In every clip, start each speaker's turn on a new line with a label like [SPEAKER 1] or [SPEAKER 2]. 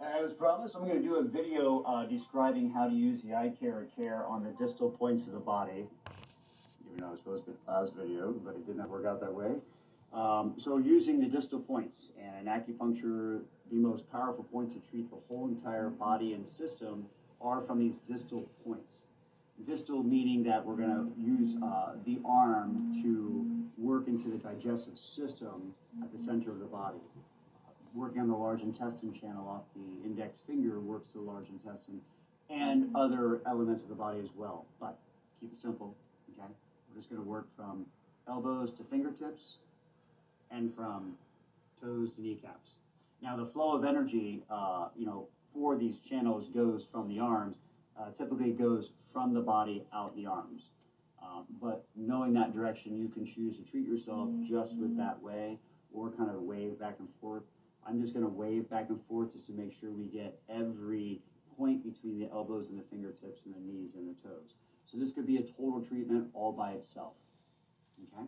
[SPEAKER 1] As promised, I'm going to do a video describing how to use the iTeracare on the distal points of the body. Even though it was supposed to be the last video, but it did not work out that way. So using the distal points, and in acupuncture, the most powerful points to treat the whole entire body and system are from these distal points. Distal meaning that we're going to use the arm to work into the digestive system at the center of the body. Working on the large intestine channel off the index finger works the large intestine and other elements of the body as well. But keep it simple, okay? We're just going to work from elbows to fingertips and from toes to kneecaps. Now the flow of energy, for these channels goes from the arms. Typically it goes from the body out the arms. But knowing that direction, you can choose to treat yourself just with that way or kind of wave back and forth. I'm just going to wave back and forth just to make sure we get every point between the elbows and the fingertips and the knees and the toes. So this could be a total treatment all by itself. Okay?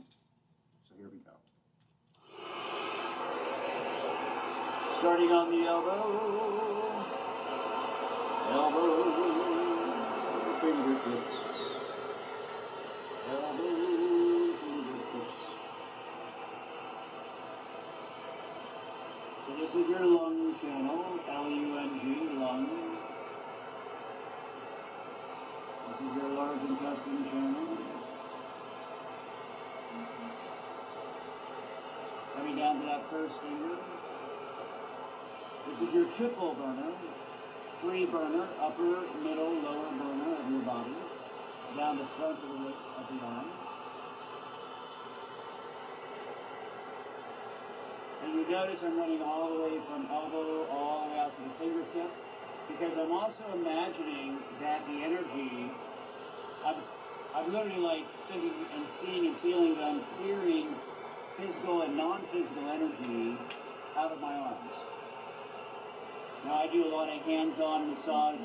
[SPEAKER 1] So here we go. Starting on the elbow, fingertips, fingertips. So this is your lung channel, L-U-N-G, lung. This is your large intestine channel. Coming down to that first finger. This is your triple burner, three burner, upper, middle, lower burner of your body, down the front of the arm. And you notice I'm running all the way from elbow all the way out to the fingertip, because I'm also imagining that the energy, I'm literally like thinking and seeing and feeling that I'm clearing physical and non-physical energy out of my arms. Now I do a lot of hands-on massage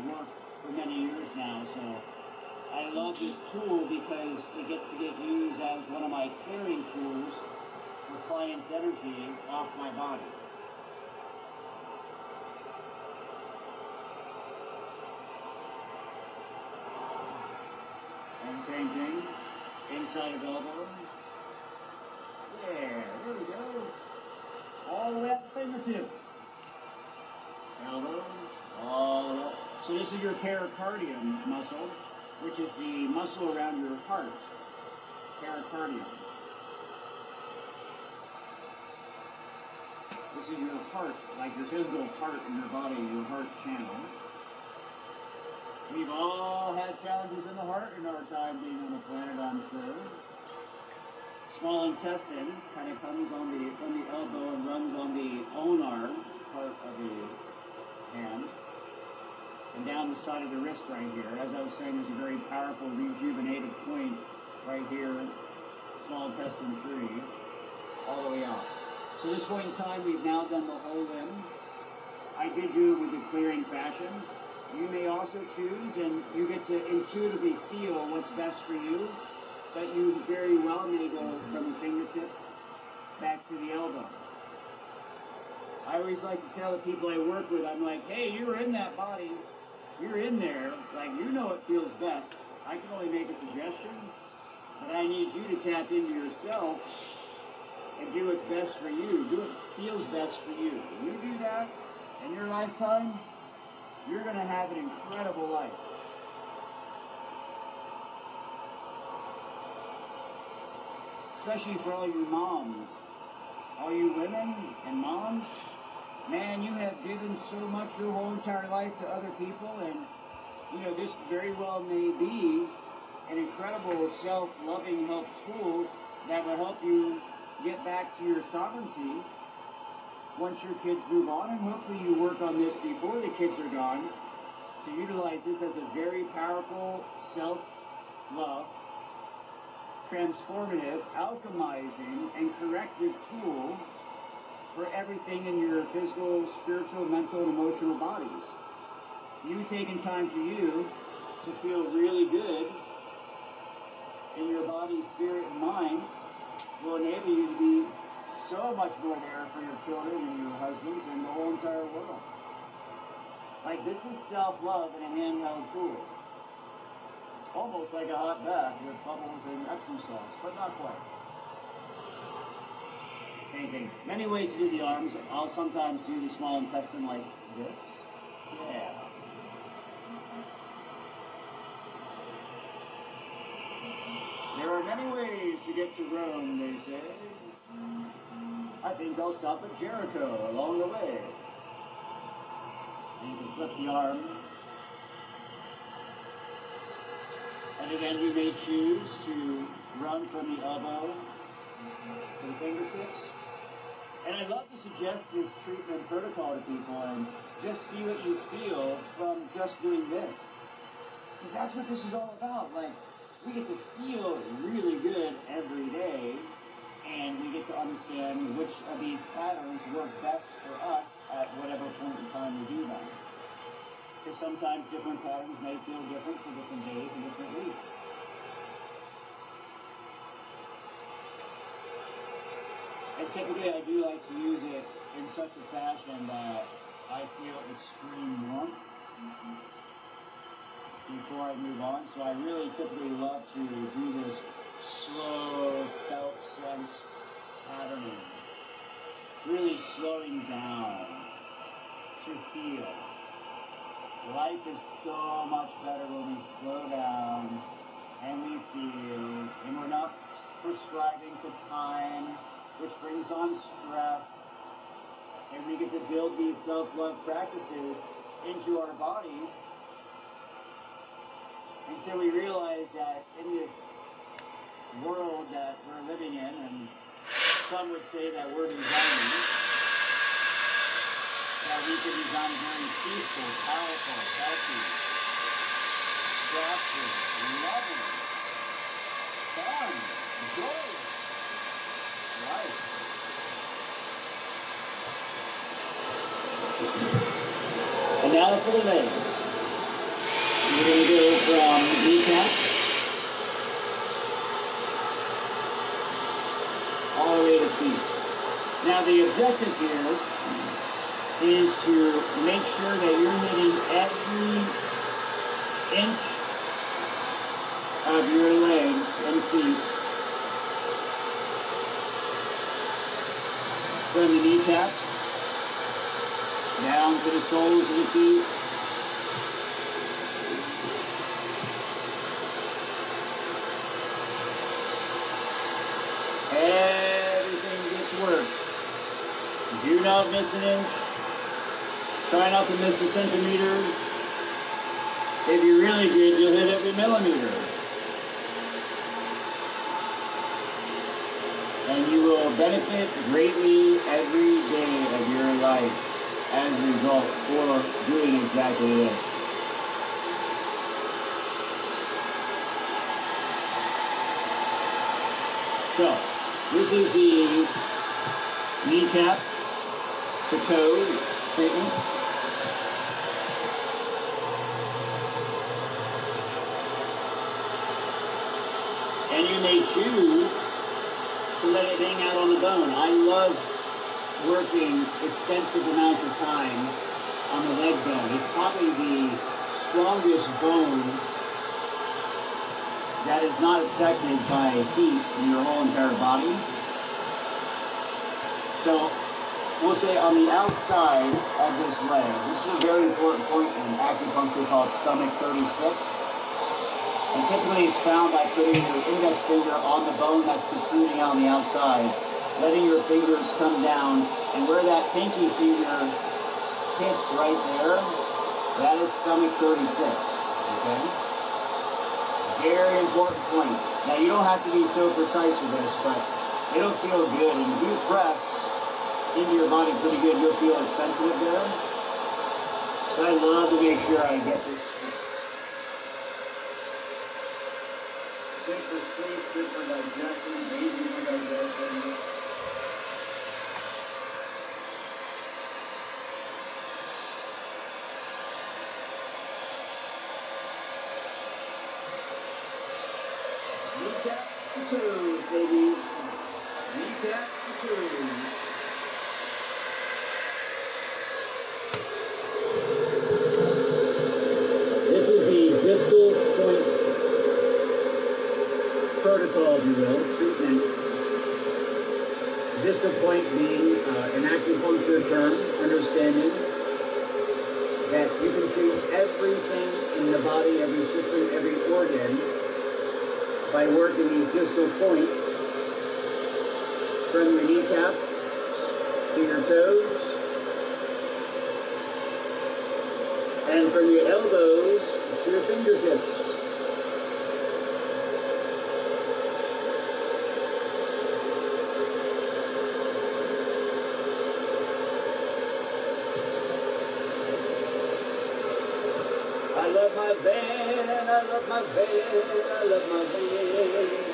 [SPEAKER 1] work for many years now, so I love this tool because it gets to get used as one of my clearing tools for clients' energy off my body. And same thing, inside of elbow. There we go. All the way up the fingertips. Elbow, all the way up. So this is your pericardium muscle, which is the muscle around your heart. Pericardium. This is your heart, like your physical heart in your body, your heart channel. We've all had challenges in the heart in our time being on the planet, I'm sure. Small intestine kind of comes from the elbow and runs on the ulnar part of the hand and down the side of the wrist right here. As I was saying, there's a very powerful rejuvenative point right here, small intestine 3, all the way out. So this point in time, we've now done the whole limb. I did do it with a clearing fashion. You may also choose, and you get to intuitively feel what's best for you, but you very well may go from the fingertip back to the elbow. I always like to tell the people I work with, I'm like, hey, you're in that body, you're in there, like you know what feels best. I can only make a suggestion, but I need you to tap into yourself and do what's best for you, do what feels best for you. When you do that in your lifetime, you're going to have an incredible life. Especially for all you moms, all you women and moms. Man, you have given so much your whole entire life to other people, and this very well may be an incredible self-loving help tool that will help you get back to your sovereignty once your kids move on, and hopefully you work on this before the kids are gone to utilize this as a very powerful self-love, transformative, alchemizing, and corrective tool for everything in your physical, spiritual, mental, and emotional bodies. You taking time for you to feel really good in your body, spirit, and mind will enable you to be so much more there for your children and your husbands and the whole entire world. Like, this is self-love in a handheld tool. It's almost like a hot bath with bubbles and Epsom salts, but not quite. Same thing. Many ways to do the arms. I'll sometimes do the small intestine like this. Yeah. There are many ways to get to Rome, they say. I think I'll stop at Jericho along the way. And you can flip the arm. And again, you may choose to run from the elbow to the fingertips. And I love to suggest this treatment protocol to people and just see what you feel from just doing this. Because that's what this is all about. Like, we get to feel really good every day, and we get to understand which of these patterns work best for us at whatever point in time we do them. Because sometimes different patterns may feel different for different days and different weeks. And typically I do like to use it in such a fashion that I feel extreme warmth before I move on. So I really typically love to do this slow, felt sense patterning. Really slowing down to feel. Life is so much better when we slow down and we feel, and we're not prescribing to time, which brings on stress, and we get to build these self-love practices into our bodies until we realize that in this world that we're living in, and some would say that we're designing, that we can design very peaceful, powerful, healthy, prosperous, loving, fun, joyous life. And now for the legs. We're going to go from kneecap all the way to feet. Now the objective here is to make sure that you're hitting every inch of your legs and feet from the kneecaps down to the soles of the feet. Everything gets worked. Do not miss an inch. Try not to miss a centimeter. If you're really good, you'll hit every millimeter. And you will benefit greatly every day of your life as a result for doing exactly this. So, this is the kneecap to toe treatment. And you may choose to let it hang out on the bone. I love working extensive amounts of time on the leg bone. It's probably the strongest bone that is not affected by heat in your whole entire body. So we'll say on the outside of this leg, this is a very important point in acupuncture called stomach 36. And typically it's found by putting your index finger on the bone that's protruding on the outside, letting your fingers come down, and where that pinky finger hits right there, that is stomach 36, okay? Very important point. Now you don't have to be so precise with this, but it'll feel good. And if you press into your body pretty good, you'll feel it's sensitive there. So I love to make sure I get this. Good for sleep, good for digestion, amazing for digestion. Kneecap to toes, baby. Kneecap to toes. distal point protocol, if you will, treatment. Distal point being an acupuncture term, understanding that you can treat everything in the body, every system, every organ by working these distal points from your kneecap to your toes and from your elbows to your fingertips. I love my van, I love my van, I love my van.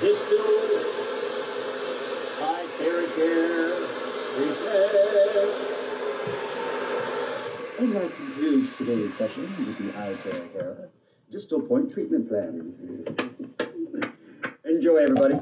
[SPEAKER 1] Distal ITerCare presents. And that concludes today's session with the iTerCare distal point treatment plan. Enjoy, everybody.